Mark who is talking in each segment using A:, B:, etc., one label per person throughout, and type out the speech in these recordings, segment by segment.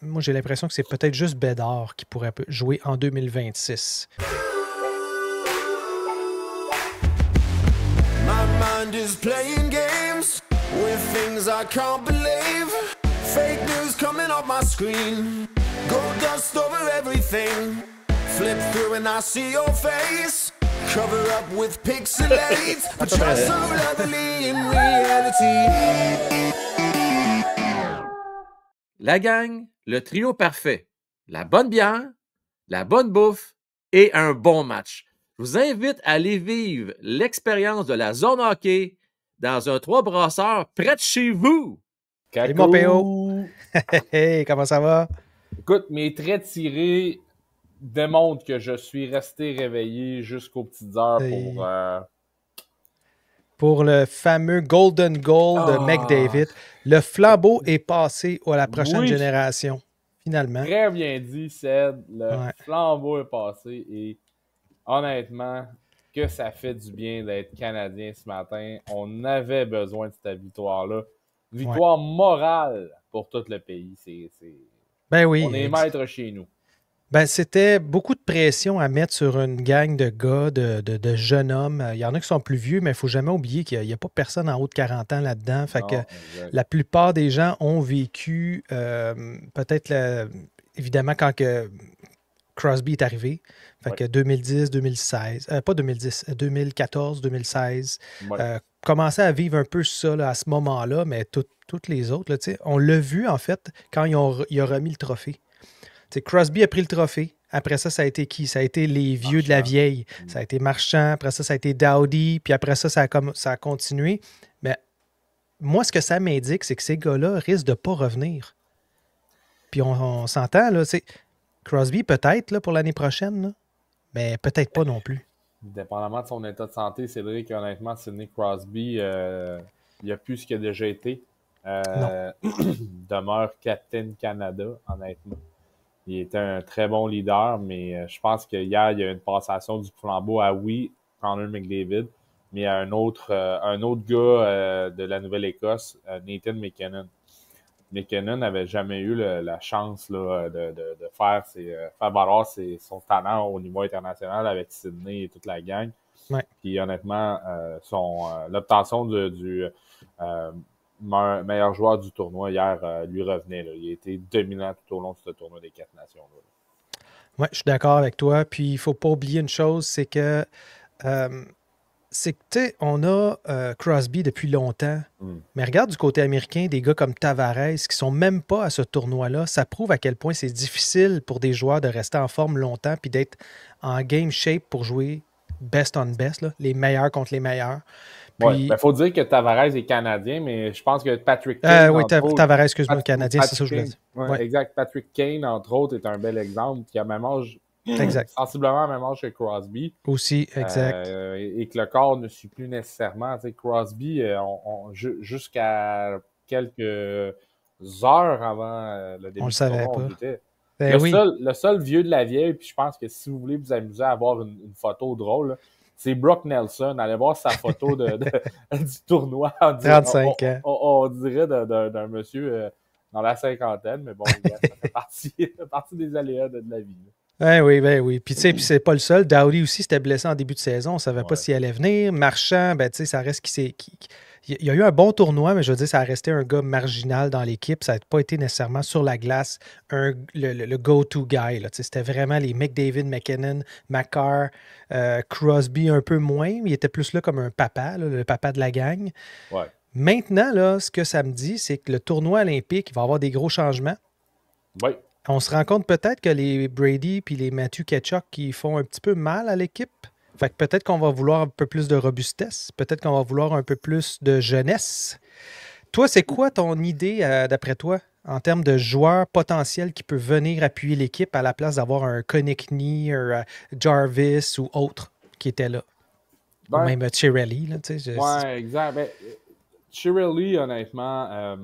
A: moi, j'ai l'impression que c'est peut-être juste Bédard qui pourrait jouer en 2026.
B: My mind is playing games with things I can't believe. Fake news coming off my screen. Gold dust over everything. Flip through and I see your face. Cover up with pixelates. But you're so lovely in reality.
C: La gang, le trio parfait. La bonne bière, la bonne bouffe et un bon match. Je vous invite à aller vivre l'expérience de la zone hockey dans un 3 brasseurs près de chez vous.
A: Salut mon PO! Hey, comment ça va?
D: Écoute, mes traits tirés démontrent que je suis resté réveillé jusqu'aux petites heures
A: pour le fameux Golden Goal de McDavid. Le flambeau est passé à la prochaine génération, finalement.
D: Très bien dit, Ced. Le flambeau est passé et honnêtement, que ça fait du bien d'être Canadien ce matin. On avait besoin de cette victoire-là. Une victoire morale pour tout le pays.
A: Ben oui,
D: on est maître chez nous.
A: Ben, c'était beaucoup de pression à mettre sur une gang de gars, de jeunes hommes. Il y en a qui sont plus vieux, mais il ne faut jamais oublier qu'il n'y a pas personne en haut de 40 ans là-dedans. Fait que la plupart des gens ont vécu peut-être, évidemment, quand que Crosby est arrivé. Fait que 2010, 2016, pas 2010, 2014, 2016, commençaient à vivre un peu ça là, à ce moment-là, mais toutes les autres, là, on l'a vu, en fait, quand il a remis le trophée. T'sais, Crosby a pris le trophée. Après ça, ça a été qui? Ça a été les vieux de la vieille. Ça a été Marchand. Après ça, ça a été Doughty. Puis après ça, ça a continué. Mais moi, ce que ça m'indique, c'est que ces gars-là risquent de ne pas revenir. Puis on s'entend, là. Crosby, peut-être, là, pour l'année prochaine, là, mais peut-être pas non plus.
D: Dépendamment de son état de santé, Cédric, honnêtement, Sidney Crosby, il n'y a plus ce qu'il a déjà été. Demeure Captain Canada, honnêtement. Il était un très bon leader, mais je pense qu'hier, il y a eu une passation du flambeau à, Connor McDavid, mais à un autre gars de la Nouvelle-Écosse, Nathan McKinnon. McKinnon n'avait jamais eu la chance là, de faire valoir son talent au niveau international avec Sydney et toute la gang.
A: Ouais.
D: Puis honnêtement, l'obtention du meilleur joueur du tournoi hier lui revenait. Là. Il a été dominant tout au long de ce tournoi des 4 nations.
A: Oui, je suis d'accord avec toi. Puis il ne faut pas oublier une chose, c'est que on a Crosby depuis longtemps. Mais regarde du côté américain, des gars comme Tavares qui ne sont même pas à ce tournoi-là. Ça prouve à quel point c'est difficile pour des joueurs de rester en forme longtemps puis d'être en game shape pour jouer best on best, là, les meilleurs contre les meilleurs.
D: Oui, il faut dire que Tavares est Canadien, mais je pense que Patrick Kane.
A: Oui, Tavares, excuse-moi, Canadien, c'est ça que je voulais dire.
D: Ouais. Exact. Patrick Kane, entre autres, est un bel exemple qui a même âge, sensiblement même âge que Crosby.
A: Aussi, exact.
D: Et que le corps ne suit plus nécessairement. Tu sais, Crosby, jusqu'à quelques heures avant le début
A: on le savait pas.
D: Le seul vieux de la vieille, puis je pense que si vous voulez vous amuser à avoir une photo drôle, là, c'est Brock Nelson. Allez voir sa photo du tournoi.
A: 35 ans.
D: On dirait d'un monsieur dans la cinquantaine, mais bon, ça fait partie des aléas de la vie.
A: Oui. Puis tu sais, c'est pas le seul. Doughty aussi s'était blessé en début de saison. On ne savait pas s'il allait venir. Marchand, ben tu sais, ça reste il y a eu un bon tournoi, mais je veux dire, ça a resté un gars marginal dans l'équipe. Ça n'a pas été nécessairement sur la glace le go-to guy. Là. C'était vraiment les McDavid, McKinnon, Makar, Crosby un peu moins, mais il était plus là comme un papa, là, le papa de la gang.
D: Ouais.
A: Maintenant, là, ce que ça me dit, c'est que le tournoi olympique, il va avoir des gros changements.
D: Oui.
A: On se rend compte peut-être que les Brady puis les Matthew Tkachuk qui font un petit peu mal à l'équipe. Fait que peut-être qu'on va vouloir un peu plus de robustesse. Peut-être qu'on va vouloir un peu plus de jeunesse. Toi, c'est quoi ton idée, d'après toi, en termes de joueurs potentiels qui peuvent venir appuyer l'équipe à la place d'avoir un Konechny, un Jarvis ou autre qui était là? Ou même Chiarelli.
D: Oui, exact. Ben, Chiarelli, honnêtement,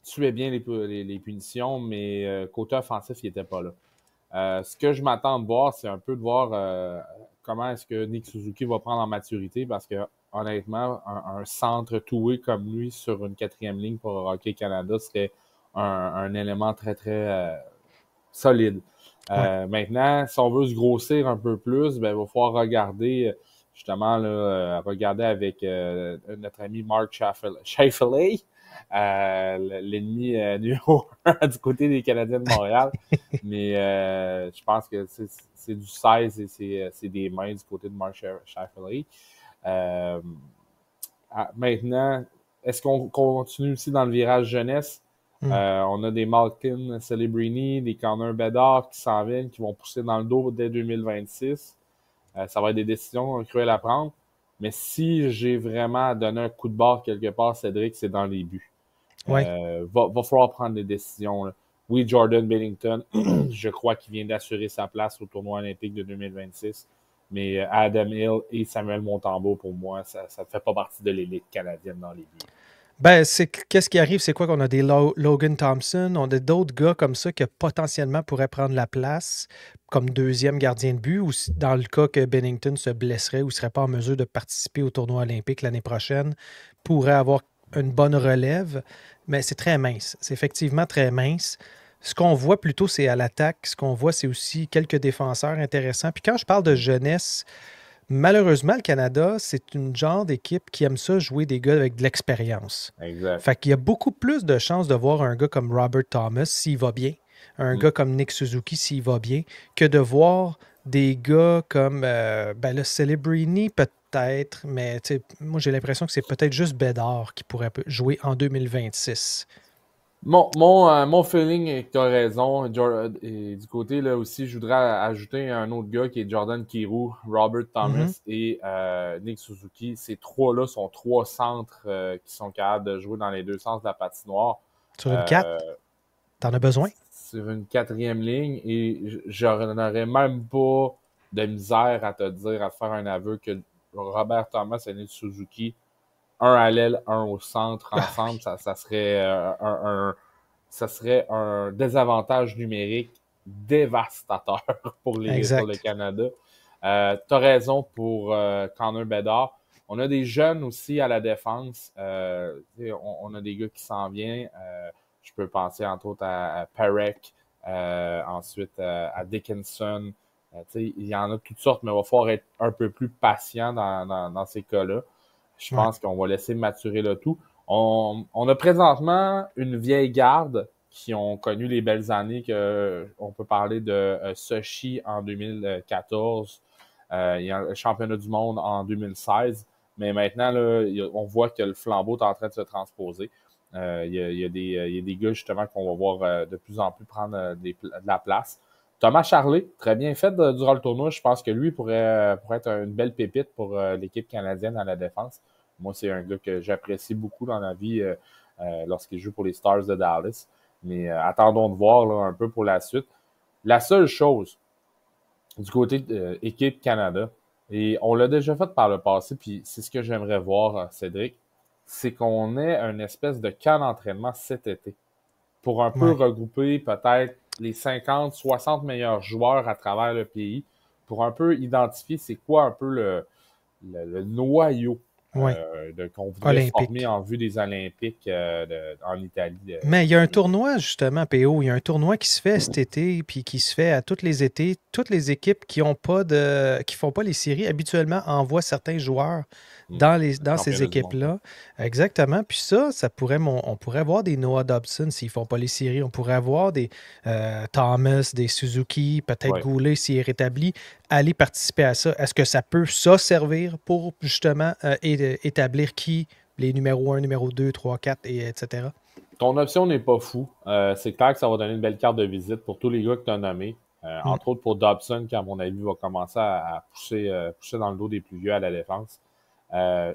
D: tuait bien les punitions, mais côté offensif, il n'était pas là. Ce que je m'attends de voir, c'est un peu de voir comment est-ce que Nick Suzuki va prendre en maturité, parce que honnêtement, un centre toué comme lui sur une 4e ligne pour Hockey Canada serait un élément très, très solide. Maintenant, si on veut se grossir un peu plus, ben, il va falloir regarder, justement, là, regarder avec notre ami Mark Scheifele, l'ennemi numéro 1 du côté des Canadiens de Montréal. Mais je pense que c'est du 16 et c'est des mains du côté de Mark Scheifele. Maintenant, est-ce qu'on continue aussi dans le virage jeunesse? On a des Malkin Celebrini, des Connor Bedard qui s'en viennent, qui vont pousser dans le dos dès 2026. Ça va être des décisions cruelles à prendre. Mais si j'ai vraiment à donner un coup de barre quelque part, Cédric, c'est dans les buts. Va falloir prendre des décisions. Là. Oui, Jordan Bennington, je crois qu'il vient d'assurer sa place au tournoi olympique de 2026. Mais Adam Hill et Samuel Montembeault, pour moi, ça ne fait pas partie de l'élite canadienne dans les buts.
A: Ben, qu'est-ce qui arrive? C'est quoi qu'on a des Logan Thompson, on a d'autres gars comme ça qui potentiellement pourraient prendre la place comme deuxième gardien de but, ou dans le cas que Bennington se blesserait ou ne serait pas en mesure de participer au tournoi olympique l'année prochaine, pourrait avoir une bonne relève, mais c'est très mince. C'est effectivement très mince. Ce qu'on voit plutôt, c'est à l'attaque. Ce qu'on voit, c'est aussi quelques défenseurs intéressants. Puis quand je parle de jeunesse, malheureusement, le Canada, c'est une genre d'équipe qui aime ça jouer des gars avec de l'expérience.
D: Exact.
A: Fait qu'il y a beaucoup plus de chances de voir un gars comme Robert Thomas s'il va bien, un gars comme Nick Suzuki s'il va bien, que de voir des gars comme le Celebrini peut-être, mais moi j'ai l'impression que c'est peut-être juste Bédard qui pourrait jouer en 2026.
D: Mon feeling est que tu as raison. Et du côté, là aussi, je voudrais ajouter un autre gars qui est Jordan Kyrou, Robert Thomas et Nick Suzuki. Ces trois-là sont trois centres qui sont capables de jouer dans les deux sens de la patinoire.
A: Sur une 4, t'en as besoin?
D: Sur une quatrième ligne. Et je n'aurais même pas de misère à te dire, à te faire un aveu que Robert Thomas et Nick Suzuki, un à l'aile, un au centre, ensemble, ça serait un désavantage numérique dévastateur pour le Canada. Tu as raison pour Connor Bedard. On a des jeunes aussi à la défense. On a des gars qui s'en viennent. Je peux penser entre autres à Perek, ensuite à Dickinson. Il y en a toutes sortes, mais il va falloir être un peu plus patient dans ces cas-là. Je pense qu'on va laisser maturer le tout. On a présentement une vieille garde qui ont connu les belles années. On peut parler de Sochi en 2014. Il y a le championnat du monde en 2016. Mais maintenant, là, on voit que le flambeau est en train de se transposer. Il y a des gars, justement, qu'on va voir de plus en plus prendre de la place. Thomas Charlet, très bien fait durant le tournoi. Je pense que lui pourrait être une belle pépite pour l'équipe canadienne à la défense. Moi, c'est un gars que j'apprécie beaucoup dans la vie lorsqu'il joue pour les Stars de Dallas. Mais attendons de voir là, un peu pour la suite. La seule chose du côté de équipe Canada, et on l'a déjà fait par le passé, puis c'est ce que j'aimerais voir, Cédric, c'est qu'on ait une espèce de camp d'entraînement cet été pour un peu regrouper peut-être les 50, 60 meilleurs joueurs à travers le pays pour un peu identifier c'est quoi un peu le noyau qu'on voudrait former en vue des Olympiques en Italie.
A: Mais il y a un tournoi, justement, PO. Il y a un tournoi qui se fait cet été, puis qui se fait à tous les étés. Toutes les équipes qui font pas les séries, habituellement, envoient certains joueurs dans ces équipes-là. Exactement. Puis ça on pourrait avoir des Noah Dobson s'ils ne font pas les séries. On pourrait avoir des Thomas, des Suzuki, peut-être Goulet s'il est rétabli, aller participer à ça. Est-ce que ça peut servir pour justement établir qui les numéros 1, numéro 2, 3, 4, etc.?
D: Ton option n'est pas fou. C'est clair que ça va donner une belle carte de visite pour tous les gars que tu as nommés. Entre autres pour Dobson, qui, à mon avis, va commencer à pousser dans le dos des plus vieux à la défense.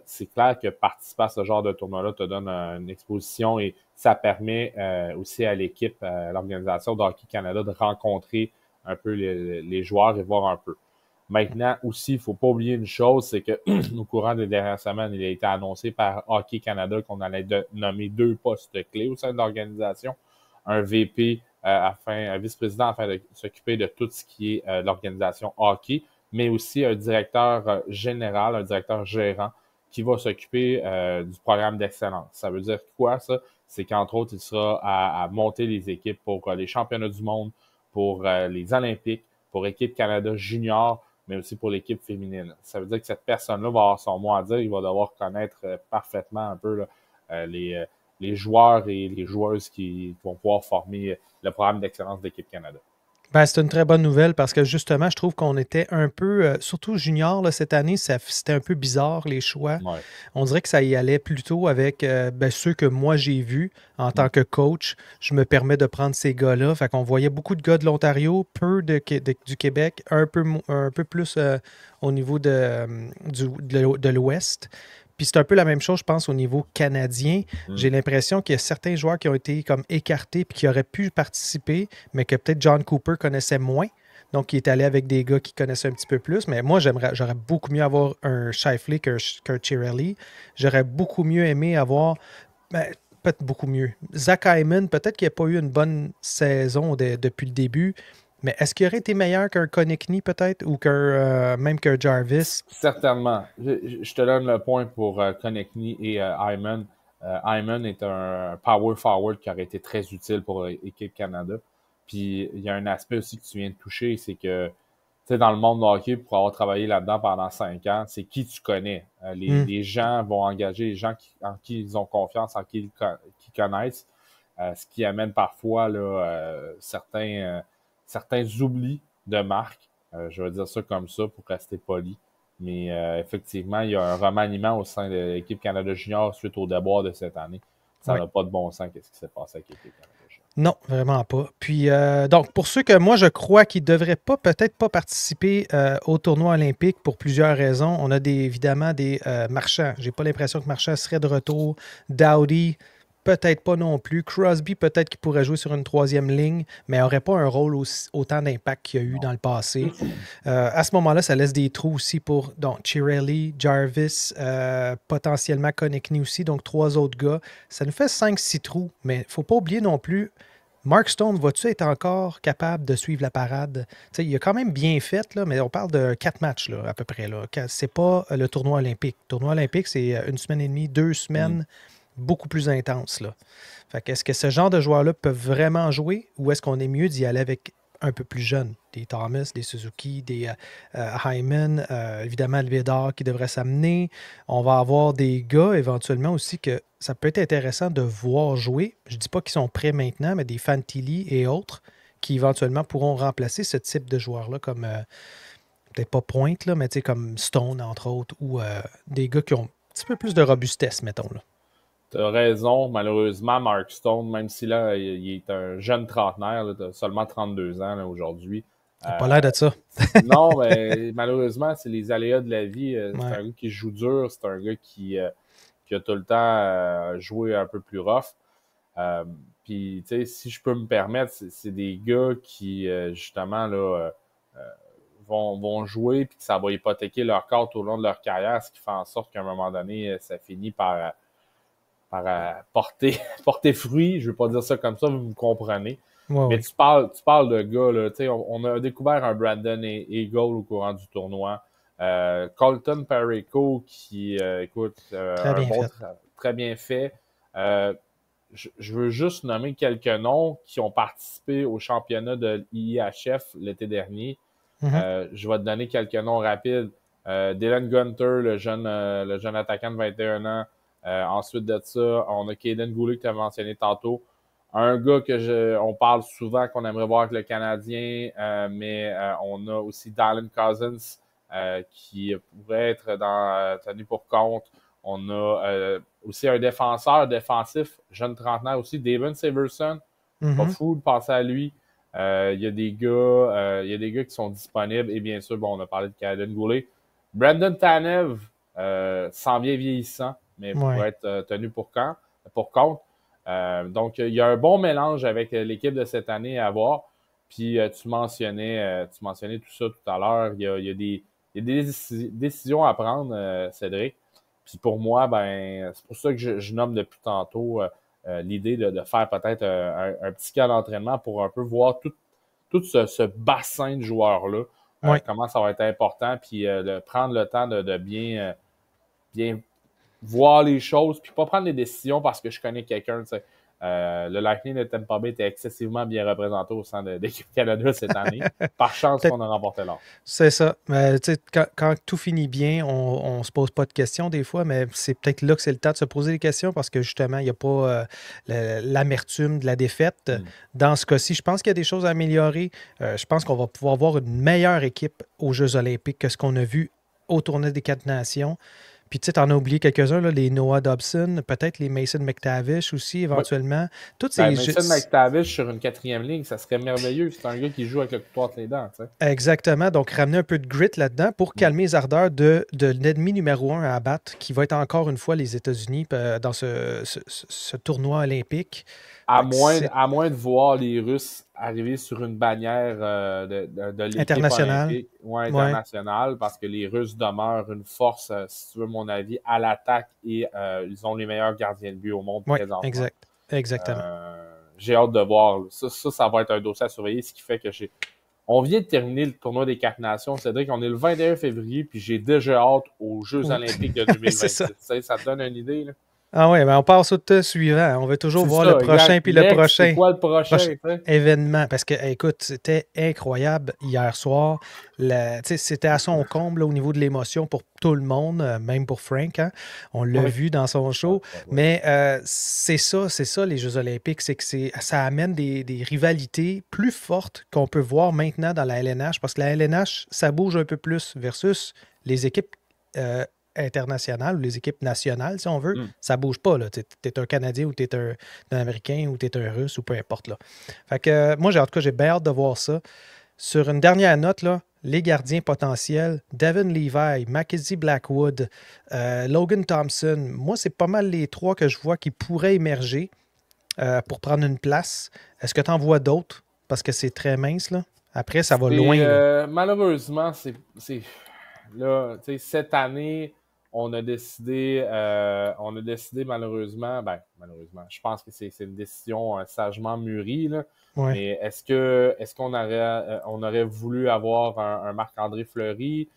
D: C'est clair que participer à ce genre de tournoi-là te donne une exposition et ça permet aussi à l'équipe, à l'organisation de Hockey Canada de rencontrer un peu les joueurs et voir un peu. Maintenant aussi, il ne faut pas oublier une chose, c'est que au courant des dernières semaines, il a été annoncé par Hockey Canada qu'on allait nommer 2 postes clés au sein de l'organisation. Un VP, un vice-président afin de s'occuper de tout ce qui est l'organisation hockey, mais aussi un directeur général, un directeur gérant qui va s'occuper du programme d'excellence. Ça veut dire quoi, ça? c'est qu'entre autres, il sera à monter les équipes pour les championnats du monde, pour les Olympiques, pour l'équipe Canada junior, mais aussi pour l'équipe féminine. Ça veut dire que cette personne-là va avoir son mot à dire. Il va devoir connaître parfaitement un peu là, les joueurs et les joueuses qui vont pouvoir former le programme d'excellence de l'équipe Canada.
A: Ben, c'est une très bonne nouvelle parce que justement, je trouve qu'on était un peu, surtout junior là, cette année, c'était un peu bizarre les choix.
D: Ouais.
A: On dirait que ça y allait plutôt avec ceux que moi j'ai vus en tant que coach. Je me permets de prendre ces gars-là. Fait qu'on voyait beaucoup de gars de l'Ontario, peu du Québec, un peu plus au niveau de l'Ouest. Puis c'est un peu la même chose, je pense, au niveau canadien. J'ai l'impression qu'il y a certains joueurs qui ont été comme écartés puis qui auraient pu participer, mais que peut-être John Cooper connaissait moins. Donc, il est allé avec des gars qui connaissaient un petit peu plus. Mais moi, j'aurais beaucoup mieux avoir un Shifley qu'un Chiarelli. J'aurais beaucoup mieux aimé avoir... peut-être beaucoup mieux. Zach Hyman, peut-être qu'il n'a pas eu une bonne saison depuis le début, mais est-ce qu'il aurait été meilleur qu'un Konechny peut-être ou même qu'un Jarvis?
D: Certainement. Je te donne le point pour Konechny et Hyman. Hyman est un power forward qui aurait été très utile pour l'équipe Canada. Puis il y a un aspect aussi que tu viens de toucher, c'est que tu sais, dans le monde de hockey, pour avoir travaillé là-dedans pendant 5 ans, c'est qui tu connais. Les gens vont engager les gens en qui ils ont confiance, en qui ils connaissent, ce qui amène parfois là, certains oublis de marque. Je vais dire ça comme ça pour rester poli. Mais effectivement, il y a un remaniement au sein de l'équipe Canada Junior suite au déboire de cette année. Ça n'a pas de bon sens qu'est-ce qui s'est passé avec l'équipe Canada Junior.
A: Non, vraiment pas. Puis, donc, pour ceux que moi, je crois qu'ils ne devraient peut-être pas participer au tournoi olympique pour plusieurs raisons. On a évidemment des Marchands. J'ai pas l'impression que Marchand serait de retour. Doughty, peut-être pas non plus. Crosby, peut-être qu'il pourrait jouer sur une 3e ligne, mais n'aurait pas un rôle autant d'impact qu'il y a eu dans le passé. À ce moment-là, ça laisse des trous aussi pour Chiarelli, Jarvis, potentiellement Konechny aussi, donc 3 autres gars. Ça nous fait 5-6 trous, mais il ne faut pas oublier non plus, Mark Stone, vas-tu être encore capable de suivre la parade? T'sais, il a quand même bien fait, là, mais on parle de 4 matchs là, à peu près. C'est pas le tournoi olympique. Le tournoi olympique, c'est 1 semaine et demie, 2 semaines, beaucoup plus intense. Là. Fait que est-ce que ce genre de joueurs-là peuvent vraiment jouer ou est-ce qu'on est mieux d'y aller avec un peu plus jeunes? Des Thomas, des Suzuki, des Hyman, évidemment le Bédard qui devrait s'amener. On va avoir des gars éventuellement aussi que ça peut être intéressant de voir jouer. Je ne dis pas qu'ils sont prêts maintenant, mais des Fantilli et autres qui éventuellement pourront remplacer ce type de joueurs-là comme peut-être pas Pointe, là, mais comme Stone, entre autres, ou des gars qui ont un petit peu plus de robustesse, mettons. Là.
D: Tu as raison, malheureusement, Mark Stone, même si là, il est un jeune trentenaire, là, seulement 32 ans là, aujourd'hui.
A: Il n'a pas l'air de ça.
D: Non, mais malheureusement, c'est les aléas de la vie. C'est un gars qui joue dur, c'est un gars qui a tout le temps joué un peu plus rough. Puis, tu sais, si je peux me permettre, c'est des gars qui, justement, là, vont jouer puis que ça va hypothéquer leur corps tout au long de leur carrière, ce qui fait en sorte qu'à un moment donné, ça finit par porter fruit. Je ne veux pas dire ça comme ça, vous me comprenez. Mais tu parles de gars, là, on a découvert un Brandon Eagle au courant du tournoi. Colton Parayko qui, écoute, très bien fait. Je veux juste nommer quelques noms qui ont participé au championnat de l'IHF l'été dernier. Je vais te donner quelques noms rapides. Dylan Gunter, le jeune attaquant de 21 ans. Ensuite de ça, on a Caden Goulet que tu as mentionné tantôt. Un gars on parle souvent qu'on aimerait voir avec le Canadien, mais on a aussi Dylan Cousins qui pourrait être tenu pour compte. On a aussi un défenseur défensif, jeune trentenaire aussi, David Severson. Pas fou de penser à lui. Il y a des gars qui sont disponibles. Et bien sûr, on a parlé de Caden Goulet. Brandon Tanev s'en vient vieillissant, mais pourrait être tenu pour compte. Donc, il y a un bon mélange avec l'équipe de cette année à avoir. Puis, tu mentionnais tout ça tout à l'heure. Il y a des décisions à prendre, Cédric. Puis, pour moi, c'est pour ça que je nomme depuis tantôt l'idée de faire peut-être un petit cas d'entraînement pour un peu voir tout ce bassin de joueurs-là. Comment ça va être important. Puis, prendre le temps de bien voir les choses, puis pas prendre des décisions parce que je connais quelqu'un. Le Lightning de Tampa Bay était excessivement bien représenté au sein de l'équipe Canada cette année. Par chance qu'on a remporté l'or.
A: C'est ça. Mais, quand tout finit bien, on ne se pose pas de questions des fois, mais c'est peut-être là que c'est le temps de se poser des questions parce que justement, il n'y a pas l'amertume de la défaite. Dans ce cas-ci, je pense qu'il y a des choses à améliorer. Je pense qu'on va pouvoir avoir une meilleure équipe aux Jeux olympiques que ce qu'on a vu au tournoi des 4 nations. Puis, tu sais, t'en as oublié quelques-uns, là, les Noah Dobson, peut-être les Mason McTavish aussi, éventuellement. Toutes ces
D: Mason McTavish sur une 4e ligne, ça serait merveilleux. C'est un gars qui joue avec le couteau entre les dents, tu sais.
A: Exactement. Donc, ramener un peu de grit là-dedans pour calmer les ardeurs de l'ennemi numéro 1 à abattre, qui va être encore une fois les États-Unis dans ce tournoi olympique.
D: À moins de voir les Russes arriver sur une bannière de l'équipe
A: internationale.
D: Internationale, parce que les Russes demeurent une force, si tu veux mon avis, à l'attaque et ils ont les meilleurs gardiens de but au monde présentement.
A: Exactement.
D: J'ai hâte de voir. Ça va être un dossier à surveiller, ce qui fait que on vient de terminer le tournoi des 4 nations, c'est-à-dire qu'on est le 21 février, puis j'ai déjà hâte aux Jeux olympiques de 2026. Ça te donne une idée, là?
A: Ah oui, mais on passe au temps suivant. On veut toujours voir le prochain puis le prochain.
D: C'est quoi le prochain
A: événement? Parce que, écoute, c'était incroyable hier soir. C'était à son comble là, au niveau de l'émotion pour tout le monde, même pour Frank. Hein? On l'a vu dans son show. Mais c'est ça les Jeux olympiques. C'est que ça amène des rivalités plus fortes qu'on peut voir maintenant dans la LNH. Parce que la LNH, ça bouge un peu plus versus les équipes internationales ou les équipes nationales, si on veut, ça bouge pas. Tu es un Canadien ou tu es un Américain ou tu es un Russe ou peu importe. Là. Fait que moi, j'ai bien hâte de voir ça. Sur une dernière note, là, les gardiens potentiels, Devin Levi, Mackenzie Blackwood, Logan Thompson, moi, c'est pas mal les 3 que je vois qui pourraient émerger pour prendre une place. Est-ce que tu en vois d'autres? Parce que c'est très mince, là. Après, ça va loin.
D: Malheureusement, là, cette année, on a décidé malheureusement, je pense que c'est une décision sagement mûrie, là.
A: Ouais.
D: Mais est-ce qu'on aurait voulu avoir un Marc-André Fleury?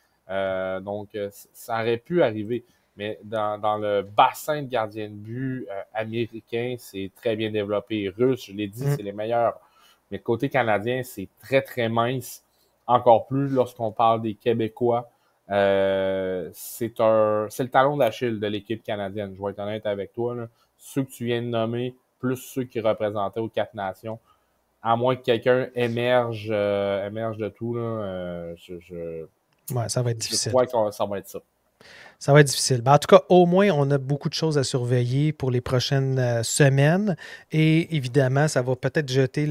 D: Donc, ça aurait pu arriver. Mais dans le bassin de gardiens de but américain, c'est très bien développé. Russe, je l'ai dit, c'est les meilleurs. Mais côté canadien, c'est très, très mince. Encore plus lorsqu'on parle des Québécois. C'est le talon d'Achille de l'équipe canadienne. Je vais être honnête avec toi, là. Ceux que tu viens de nommer, plus ceux qui représentaient aux 4 nations, à moins que quelqu'un émerge de tout, là,
A: ça va être difficile.
D: Je crois que ça va être ça.
A: Ça va être difficile. En tout cas, au moins, on a beaucoup de choses à surveiller pour les prochaines semaines. Et évidemment, ça va peut-être jeter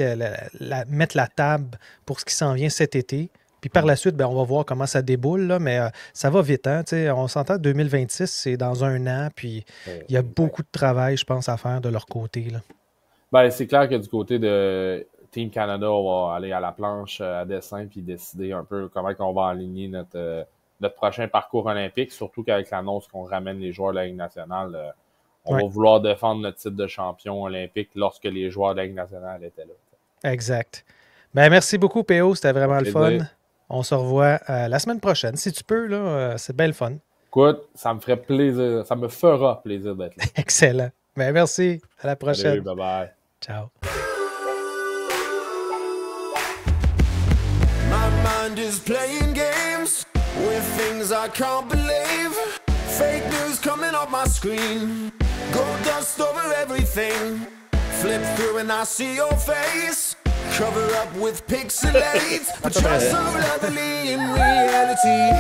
A: mettre la table pour ce qui s'en vient cet été. Puis par la suite, on va voir comment ça déboule, là, mais ça va vite. Hein? On s'entend 2026, c'est dans un an, puis il y a beaucoup de travail, je pense, à faire de leur côté. Là.
D: C'est clair que du côté de Team Canada, on va aller à la planche à dessin puis décider un peu comment on va aligner notre prochain parcours olympique, surtout qu'avec l'annonce qu'on ramène les joueurs de la Ligue nationale, on va vouloir défendre notre titre de champion olympique lorsque les joueurs de la Ligue nationale étaient là.
A: Exact. Merci beaucoup, PO. C'était vraiment le fun. On se revoit la semaine prochaine. Si tu peux, là, c'est bien le fun.
D: Écoute, ça me ferait plaisir. Ça me fera plaisir d'être là.
A: Excellent. Merci. À la prochaine.
D: Salut, bye-bye.
A: Ciao.
B: My mind is playing games with things I can't believe. Fake news coming up my screen. Gold dust over everything. Flip through and I see your face. Cover up with pixelates, but you're so lovely in reality.